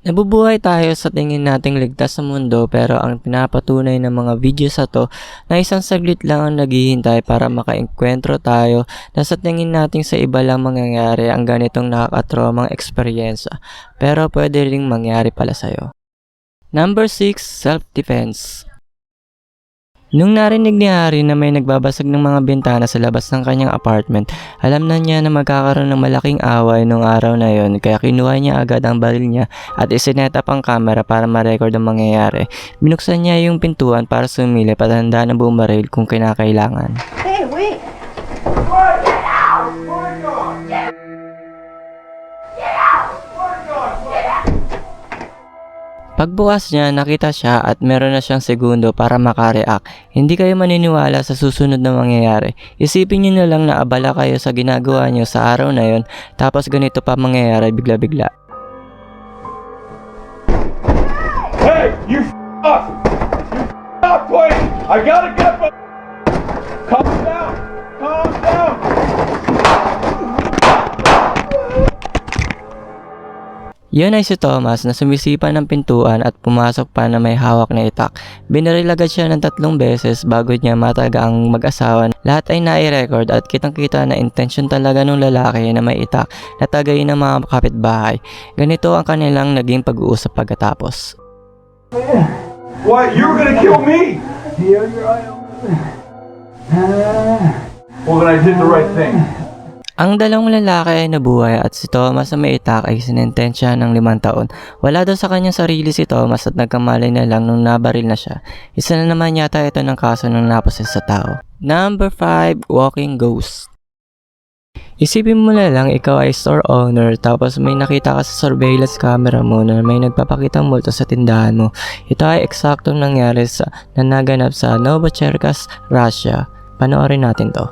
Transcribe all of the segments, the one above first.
Nabubuhay tayo sa tingin nating ligtas sa mundo pero ang pinapatunay ng mga videos sa to na isang saglit lang ang naghihintay para makaengkwentro tayo na sa tingin nating sa iba lang mangyayari ang ganitong nakakatromang eksperyensya pero pwede ring mangyari pala sa'yo. Number 6, self-defense. Nung narinig ni Harry na may nagbabasag ng mga bintana sa labas ng kanyang apartment, alam na niya na magkakaroon ng malaking away nung araw na yon kaya kinuha niya agad ang baril niya at isinet up ang camera para ma-record ang mangyayari. Binuksan niya yung pintuan para sumilip at handa na bumaril kung kinakailangan. Hey, wait! Get out! Oh my God! Get out! Oh my God! Get out! Pagbukas niya, nakita siya at meron na siyang segundo para makareact. Hindi kayo maniniwala sa susunod na mangyayari. Isipin niyo na lang na abala kayo sa ginagawa niyo sa araw na yon, tapos ganito pa mangyayari bigla-bigla. Hey, you up! You up, please! I gotta get my... Calm down! Calm down! Yun ay si Thomas na sumisipa ng pintuan at pumasok pa na may hawak na itak. Binaril agad siya ng 3 beses bago niya mataga ang mag-asawa. Lahat ay nai-record at kitang-kita na intention talaga ng lalaki na may itak na tagayin ng mga kapitbahay. Ganito ang kanilang naging pag-uusap pagkatapos. What? You were gonna kill me! You're right. Well, then I did the right thing. Ang dalawang lalaki ay nabuhay at si Thomas na may itak ay sinentensya ng 5 taon. Wala daw sa kanyang sarili si Thomas at nagkamali na lang nung nabaril na siya. Isa na naman yata ito ng kaso ng naposes sa tao. Number 5, walking ghost. Isipin mo na lang ikaw ay store owner tapos may nakita ka sa surveillance camera mo na may nagpapakitang multo sa tindahan mo. Ito ay eksaktong nangyari na naganap sa Novocherkassk, Russia. Panoorin natin to.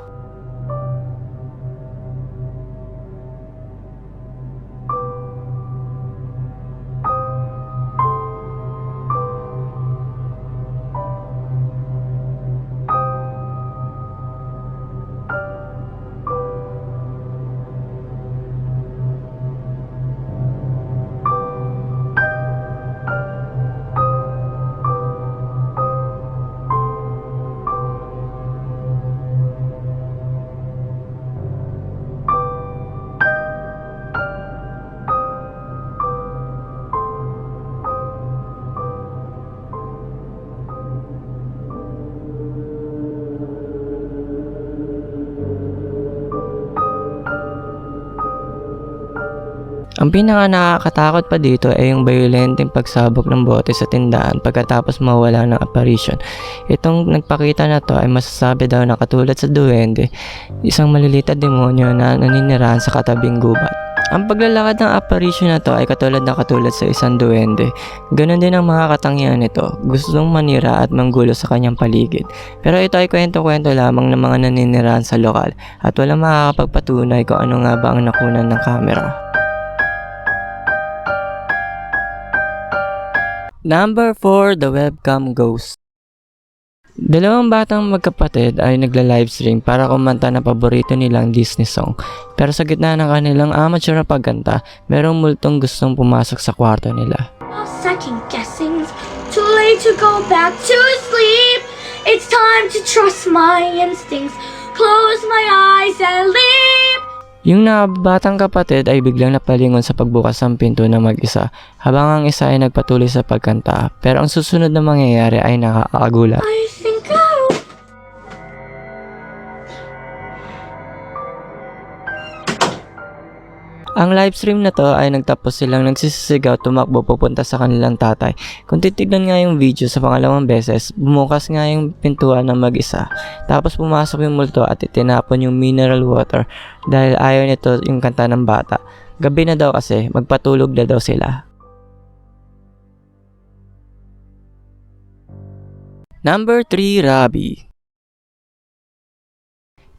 Ang pinaka nakakatakot pa dito ay yung violenteng pagsabog ng bote sa tindahan pagkatapos mawala ng apparition. Itong nagpakita na to ay masasabi daw na katulad sa duwende, isang maliliit na demonyo na naninirahan sa katabing gubat. Ang paglalakad ng apparition na to ay katulad sa isang duwende. Ganon din ang mga katangian nito, gustong manira at manggulo sa kanyang paligid. Pero ito ay kwento-kwento lamang ng mga naninirahan sa lokal at walang makakapagpatunay kung ano nga ba ang nakunan ng kamera. Number 4, the webcam ghost. Dalawang batang magkapatid ay nagla-livestream para kumanta ng paborito nilang Disney song. Pero sa gitna ng kanilang amateur na pagkanta, merong multong gustong pumasok sa kwarto nila. Second guessing, too late to go back to sleep. It's time to trust my instincts. Close my eyes and leave. Yung nabatang kapatid ay biglang napalingon sa pagbukas ng pinto na mag-isa, habang ang isa ay nagpatuloy sa pagkanta. Pero ang susunod na mangyayari ay nakakagulat. I think I'll... Ang livestream na to ay nagtapos silang nagsisisigaw tumakbo papunta sa kanilang tatay. Kung titignan nga yung video sa pangalawang beses, bumukas nga yung pintuan ng mag-isa. Tapos pumasok yung multo at itinapon yung mineral water dahil ayaw nito yung kanta ng bata. Gabi na daw kasi, magpatulog na daw sila. Number 3, Robbie.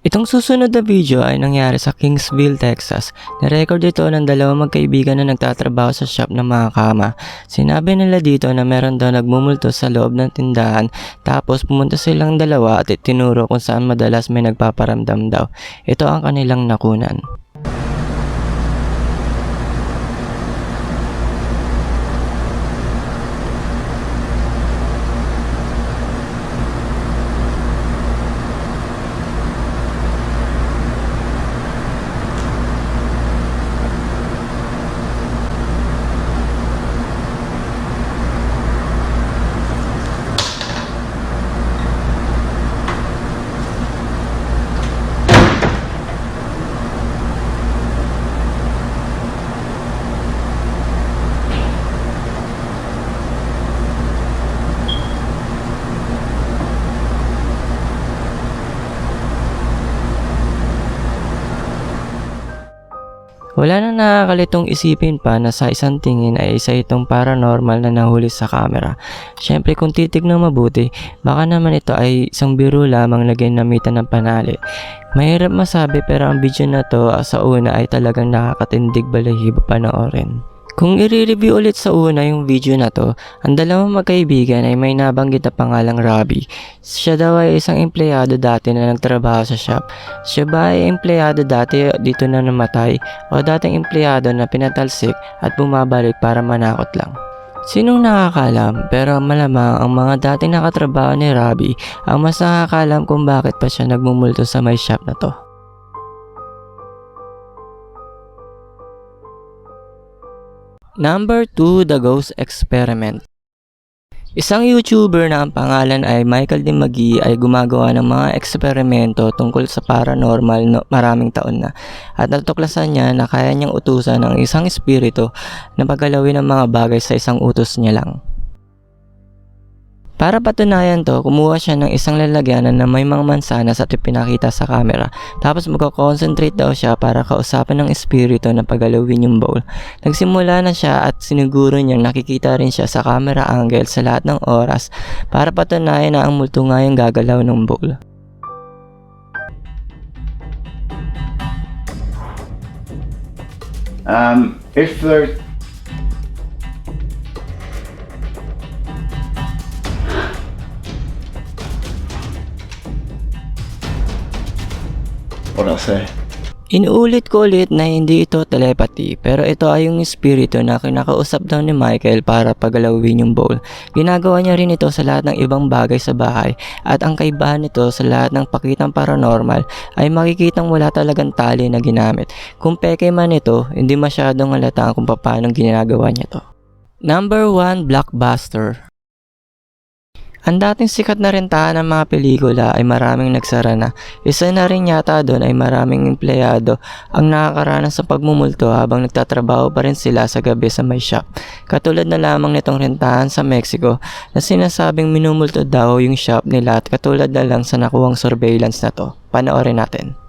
Itong susunod na video ay nangyari sa Kingsville, Texas. Narecord ito ng dalawang magkaibigan na nagtatrabaho sa shop ng mga kama. Sinabi nila dito na meron daw nagmumulto sa loob ng tindahan, tapos pumunta silang dalawa at itinuro kung saan madalas may nagpaparamdam daw. Ito ang kanilang nakunan. Wala na nakakalitong isipin pa na sa isang tingin ay isa itong paranormal na nahuli sa camera. Syempre kung titignan mabuti, baka naman ito ay isang biro lamang na ginamitan ng panali. Mahirap masabi pero ang video na to sa una ay talagang nakakatindig balahibo panoorin. Kung i-review ulit sa una yung video na to, ang dalawang magkaibigan ay may nabanggit na pangalang Robbie. Siya daw ay isang empleyado dati na nagtrabaho sa shop. Siya ba ay empleyado dati dito na namatay o dating empleyado na pinatalsik at bumabalik para manakot lang? Sinong nakakalam, pero malamang ang mga dating nakatrabaho ni Robbie ang mas nakakalam kung bakit pa siya nagmumulto sa may shop na to. Number 2, The Ghost Experiment. Isang YouTuber na ang pangalan ay Michael DeMagee ay gumagawa ng mga eksperimento tungkol sa paranormal maraming taon na at natuklasan niya na kaya niyang utusan ng isang espiritu na paggalawin ang mga bagay sa isang utos niya lang. Para patunayan to, kumuha siya ng isang lalagyanan na may mga mansanas at ipinakita sa camera. Tapos magko-concentrate daw siya para kausapin ng espiritu na paggalawin yung bowl. Nagsimula na siya at siniguro niyang nakikita rin siya sa camera angle sa lahat ng oras para patunayan na ang multo nga yung gagalaw ng bowl. If there's what I'll say. Inuulit ko ulit na hindi ito telepathy pero ito ay yung espiritu na kinakausap daw ni Michael para pagalawin yung bowl. Ginagawa niya rin ito sa lahat ng ibang bagay sa bahay at ang kaibahan nito sa lahat ng pakitang paranormal ay makikitang wala talagang tali na ginamit. Kung peke man ito, hindi masyadong halata kung paano ginagawa niya to. Number 1, Blockbuster. Ang dating sikat na rentahan ng mga pelikula ay maraming nagsara na. Isa na rin yata doon ay maraming empleyado ang nakakaranas sa pagmumulto habang nagtatrabaho pa rin sila sa gabi sa may shop. Katulad na lamang nitong rentahan sa Mexico na sinasabing minumulto daw yung shop nila at katulad na lang sa nakuwang surveillance na to. Panoorin natin.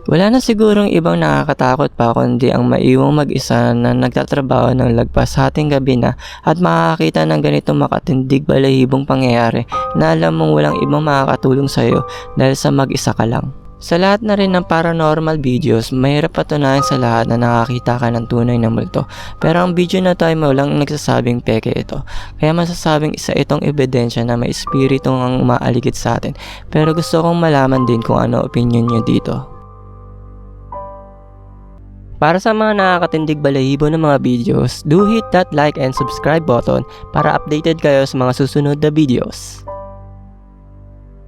Wala na sigurong ibang nakakatakot pa kundi ang maiwang mag-isa na nagtatrabaho ng lagpas hating gabi na at makakakita ng ganitong makatindig balahibong pangyayari na alam mong walang ibang makakatulong sa'yo dahil sa mag-isa ka lang. Sa lahat na rin ng paranormal videos, mahirap patunayan sa lahat na nakakita ka ng tunay na multo. Pero ang video na to ay walang nagsasabing peke ito. Kaya masasabing isa itong ebidensya na may espiritu ang umaaligid sa atin. Pero gusto kong malaman din kung ano opinion nyo dito. Para sa mga nakakatindig balahibo ng mga videos, do hit that like and subscribe button para updated kayo sa mga susunod na videos.